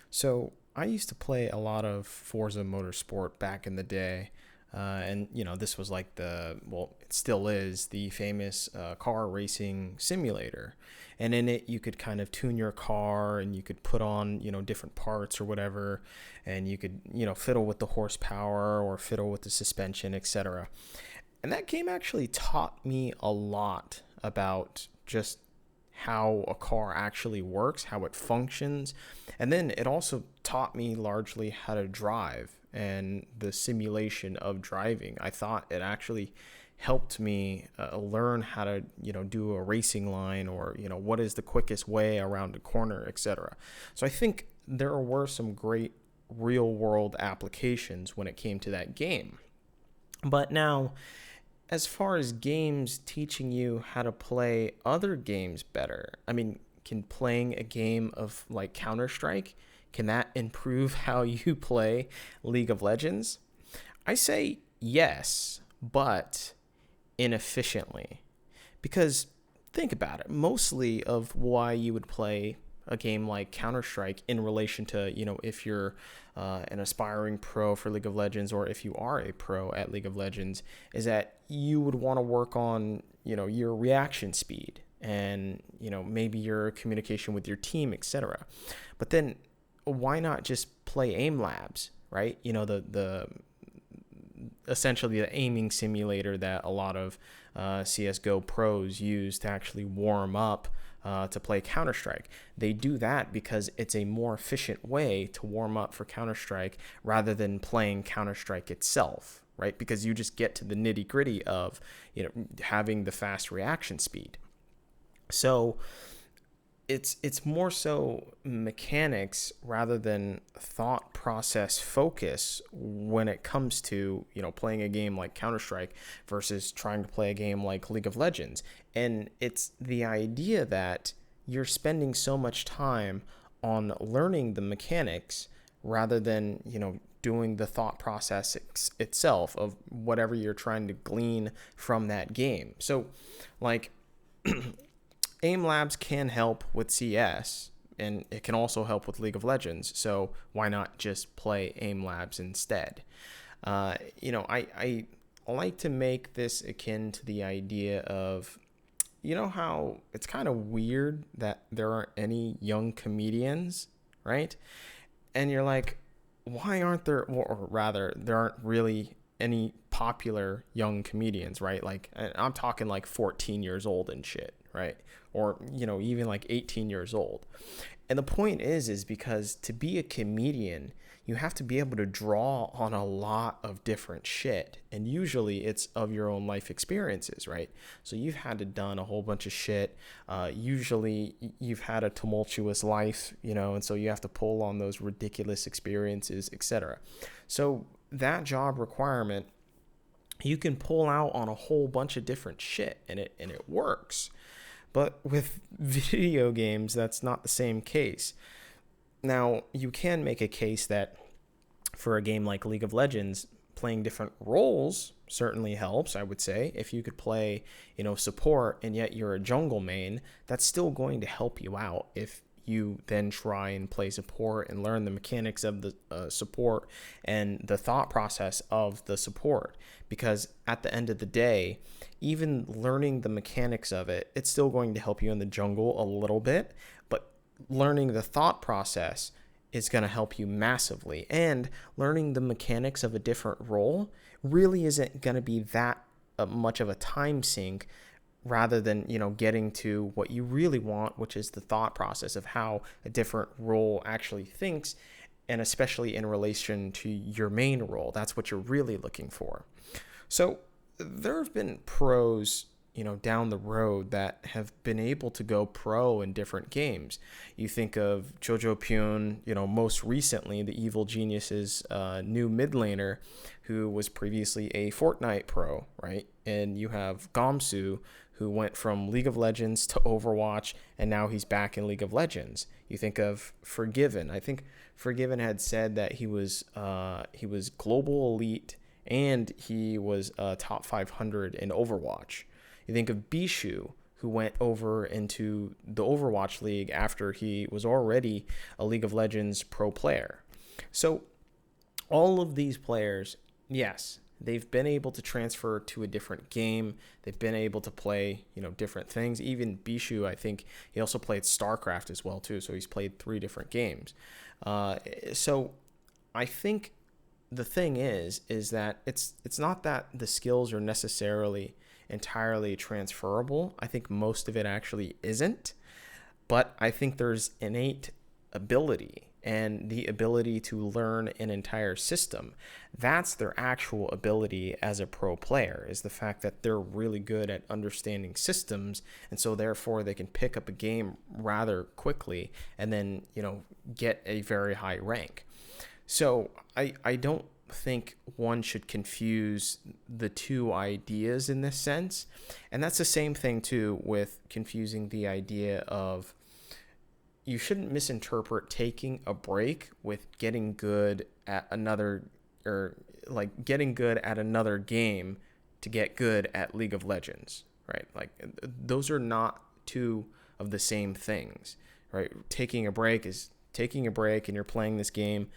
So I used to play a lot of Forza Motorsport back in the day. And, this was like it still is the famous car racing simulator. And in it, you could kind of tune your car and you could put on, different parts or whatever. And you could, fiddle with the horsepower or fiddle with the suspension, etc. And that game actually taught me a lot about just how a car actually works, how it functions. And then it also taught me largely how to drive and the simulation of driving. I thought it actually helped me learn how to, do a racing line or, what is the quickest way around a corner, etc. So I think there were some great real world applications when it came to that game. But now, as far as games teaching you how to play other games better, I mean, can playing a game of like Counter Strike, can that improve how you play League of Legends? I say yes, but inefficiently. Because think about it, mostly of why you would play a game like Counter Strike in relation to, if you're an aspiring pro for League of Legends or if you are a pro at League of Legends, is that you would want to work on, your reaction speed and, maybe your communication with your team, etc. But then why not just play aim labs, right? The essentially the aiming simulator that a lot of CSGO pros use to actually warm up to play Counter-Strike. They do that because it's a more efficient way to warm up for Counter-Strike rather than playing Counter-Strike itself, right? Because you just get to the nitty-gritty of, having the fast reaction speed. So it's more so mechanics rather than thought process focus when it comes to playing a game like Counter-Strike versus trying to play a game like League of Legends. And it's the idea that you're spending so much time on learning the mechanics rather than doing the thought process itself of whatever you're trying to glean from that game. So like aim labs can help with CS and it can also help with League of Legends. So why not just play aim labs instead? I like to make this akin to the idea of, how it's kind of weird that there aren't any young comedians, right? And you're like, why aren't there, or rather, there aren't really any popular young comedians, right? Like, I'm talking like 14 years old and shit, right? Or, even like 18 years old. And the point is because to be a comedian, you have to be able to draw on a lot of different shit. And usually it's of your own life experiences, right? So you've had to done a whole bunch of shit. Usually you've had a tumultuous life, and so you have to pull on those ridiculous experiences, etc. So that job requirement, you can pull out on a whole bunch of different shit and it works. But with video games, that's not the same case. Now, you can make a case that for a game like League of Legends, playing different roles certainly helps, I would say. If you could play, support and yet you're a jungle main, that's still going to help you out if you then try and play support and learn the mechanics of the support and the thought process of the support. Because at the end of the day, even learning the mechanics of it, it's still going to help you in the jungle a little bit, but learning the thought process is going to help you massively. And learning the mechanics of a different role really isn't going to be that much of a time sink rather than getting to what you really want, which is the thought process of how a different role actually thinks, and especially in relation to your main role. That's what you're really looking for. So there have been pros down the road that have been able to go pro in different games. You think of Jojo Pyun, most recently the Evil Genius's new mid laner who was previously a Fortnite pro, right? And you have Gamsu who went from League of Legends to Overwatch and now he's back in League of Legends. You think of Forgiven. I think Forgiven had said that he was global elite and he was top 500 in Overwatch. You think of Bishu, who went over into the Overwatch League after he was already a League of Legends pro player. So all of these players, yes, they've been able to transfer to a different game. They've been able to play, different things. Even Bishu, I think he also played StarCraft as well too. So he's played 3 different games. So I think the thing is that it's not that the skills are necessarily entirely transferable. I think most of it actually isn't, but I think there's innate ability and the ability to learn an entire system. That's their actual ability as a pro player, is the fact that they're really good at understanding systems, and so therefore they can pick up a game rather quickly and then, get a very high rank. So I don't think one should confuse the two ideas in this sense. And that's the same thing too with confusing the idea of, you shouldn't misinterpret taking a break with getting good at another, or like getting good at another game to get good at League of Legends, right? Like those are not two of the same things, right? Taking a break is taking a break and you're playing this game,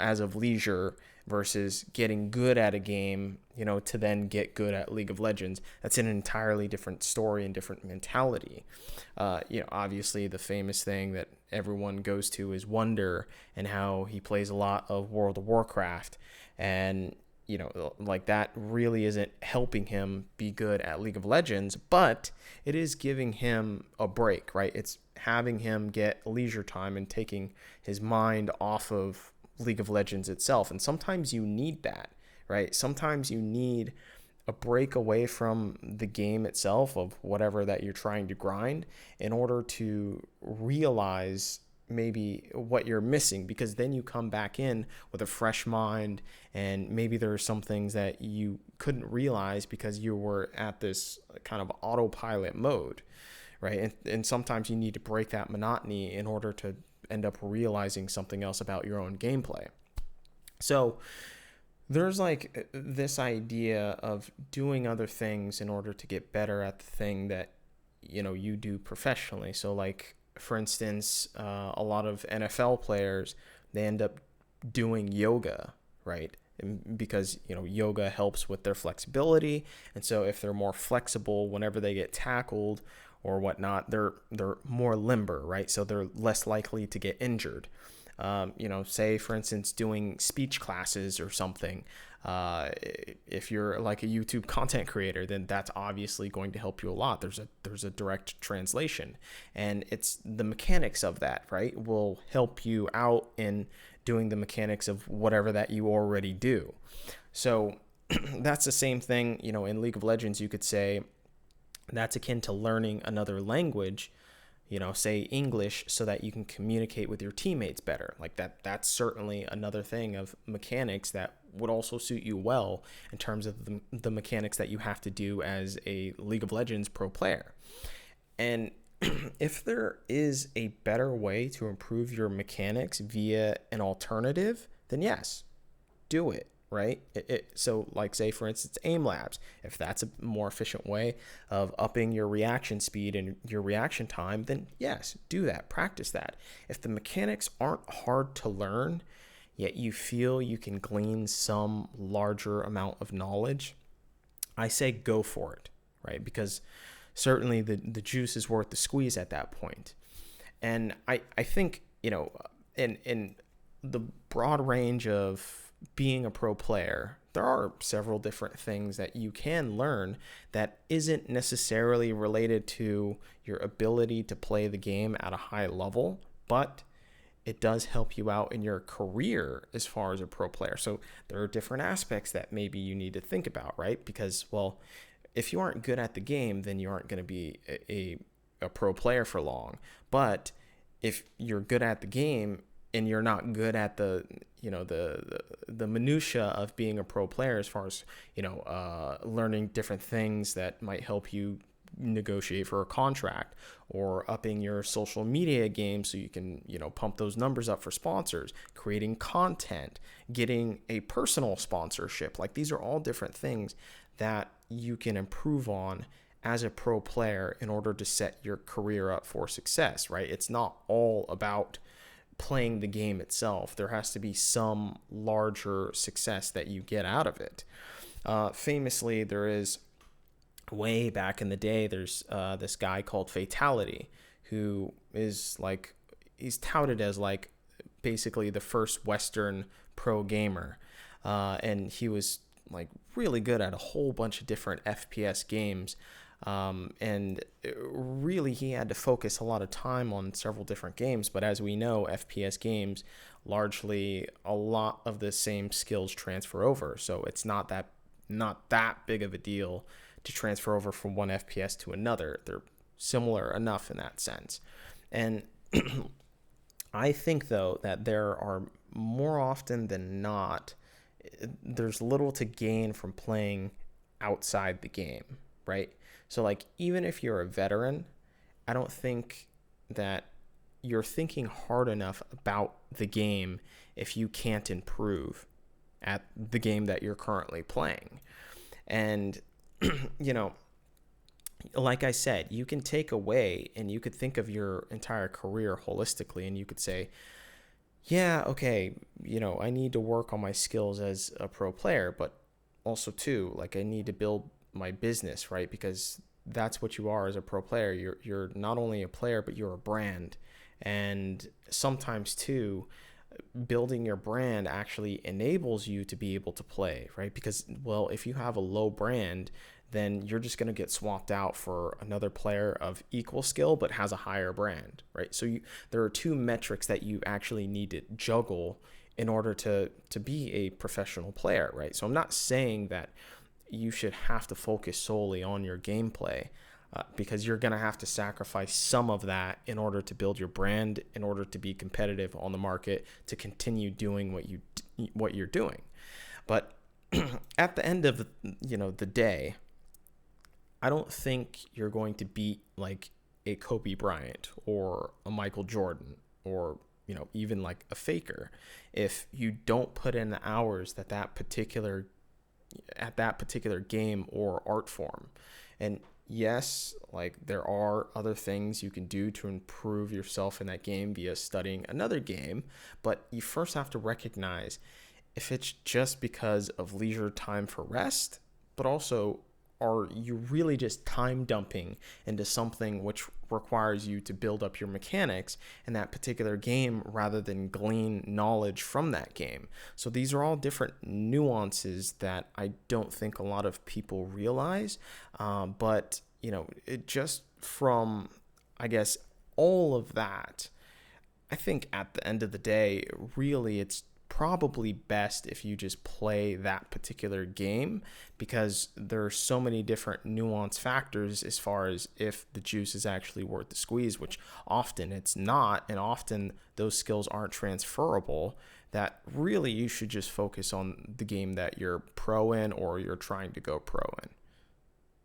as of leisure, versus getting good at a game, to then get good at League of Legends. That's an entirely different story and different mentality. Obviously the famous thing that everyone goes to is Wonder and how he plays a lot of World of Warcraft. And, like that really isn't helping him be good at League of Legends, but it is giving him a break, right? It's having him get leisure time and taking his mind off of League of Legends itself. And sometimes you need that, right? Sometimes you need a break away from the game itself of whatever that you're trying to grind in order to realize maybe what you're missing, because then you come back in with a fresh mind, and maybe there are some things that you couldn't realize because you were at this kind of autopilot mode, right? And sometimes you need to break that monotony in order to end up realizing something else about your own gameplay. So there's like this idea of doing other things in order to get better at the thing that you do professionally. So like, for instance, a lot of NFL players, they end up doing yoga, right? Because yoga helps with their flexibility, and so if they're more flexible whenever they get tackled or whatnot, they're more limber, right? So they're less likely to get injured. Say for instance, doing speech classes or something. If you're like a YouTube content creator, then that's obviously going to help you a lot. There's a direct translation, and it's the mechanics of that, right, will help you out in doing the mechanics of whatever that you already do. So that's the same thing, in League of Legends, you could say that's akin to learning another language, say English, so that you can communicate with your teammates better. Like that's certainly another thing of mechanics that would also suit you well in terms of the mechanics that you have to do as a League of Legends pro player. And if there is a better way to improve your mechanics via an alternative, then yes, do it. Right? So like, say for instance, aim labs, if that's a more efficient way of upping your reaction speed and your reaction time, then yes, do that, practice that. If the mechanics aren't hard to learn, yet you feel you can glean some larger amount of knowledge, I say go for it, right? Because certainly the juice is worth the squeeze at that point. And I think, in the broad range of being a pro player, there are several different things that you can learn that isn't necessarily related to your ability to play the game at a high level, but it does help you out in your career as far as a pro player. So there are different aspects that maybe you need to think about, right? Because, well, if you aren't good at the game, then you aren't going to be a pro player for long. But if you're good at the game and you're not good at the minutia of being a pro player, as far as learning different things that might help you negotiate for a contract, or upping your social media game so you can pump those numbers up for sponsors, creating content, getting a personal sponsorship, like these are all different things that you can improve on as a pro player in order to set your career up for success, right? It's not all about playing the game itself. There has to be some larger success that you get out of it. Famously, there is way back in the day, there's this guy called Fatality, who is like, he's touted as like basically the first Western pro gamer. And he was like really good at a whole bunch of different FPS games. And really, he had to focus a lot of time on several different games. But as we know, FPS games, largely a lot of the same skills transfer over. So it's not that big of a deal to transfer over from one FPS to another. They're similar enough in that sense. And I think, though, that there are more often than not, there's little to gain from playing outside the game, right? So, like, even if you're a veteran, I don't think that you're thinking hard enough about the game if you can't improve at the game that you're currently playing. And, you know, like I said, you can take away and you could think of your entire career holistically, and you could say, yeah, okay, I need to work on my skills as a pro player, but also too, like, I need to build my business, right? Because that's what you are as a pro player. You're not only a player, but you're a brand. And sometimes too, building your brand actually enables you to be able to play, right? Because, well, if you have a low brand, then you're just going to get swapped out for another player of equal skill but has a higher brand, right? So there are two metrics that you actually need to juggle in order to be a professional player, right? So I'm not saying that you should have to focus solely on your gameplay, because you're going to have to sacrifice some of that in order to build your brand, in order to be competitive on the market, to continue doing what you're doing. But at the end of the day, I don't think you're going to beat like a Kobe Bryant or a Michael Jordan or even like a Faker if you don't put in the hours at that particular game or art form. And yes, like, there are other things you can do to improve yourself in that game via studying another game, but you first have to recognize if it's just because of leisure time for rest, but also, are you really just time dumping into something which requires you to build up your mechanics in that particular game rather than glean knowledge from that game? So these are all different nuances that I don't think a lot of people realize. But, it just from, I guess, all of that, I think at the end of the day, really it's probably best if you just play that particular game, because there are so many different nuance factors as far as if the juice is actually worth the squeeze, which often it's not, and often those skills aren't transferable, that really you should just focus on the game that you're pro in or you're trying to go pro in.